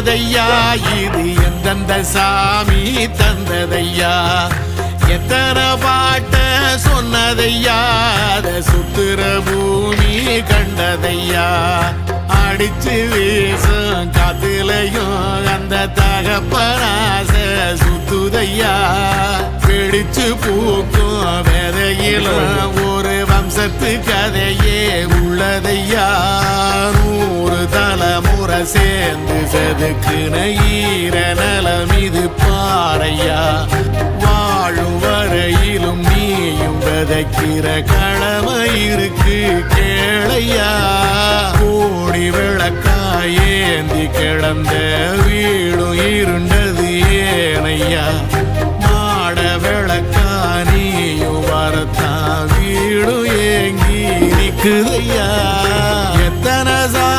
வந்ததையா இது எந்தெந்த சாமி தந்ததையா எத்தனை பாட்ட சொன்னதையா அத சுத்துற பூமி கண்டதையா அடிச்சு வீசும் காத்துலையும் அந்த தகப்பனாச சுத்துதையா பிடிச்சு பூக்கும் விதையிலும் ஒரு வம்சத்து கதையே உள்ளதையா 100 தலைமுறை சேர்ந்து செதுக்குன ஈர நலம் இது பாறையா வாழும் வரையிலும் நீயும் விதைக்கிற கடமை இருக்கு கேளையா கோடி விளக்காயேந்தி கிடந்த வீடும் இருண்டது ஏனையா மாட விளக்கா நீயும் வரத்தான் வீடும் ஏங்கி நிக்குதையா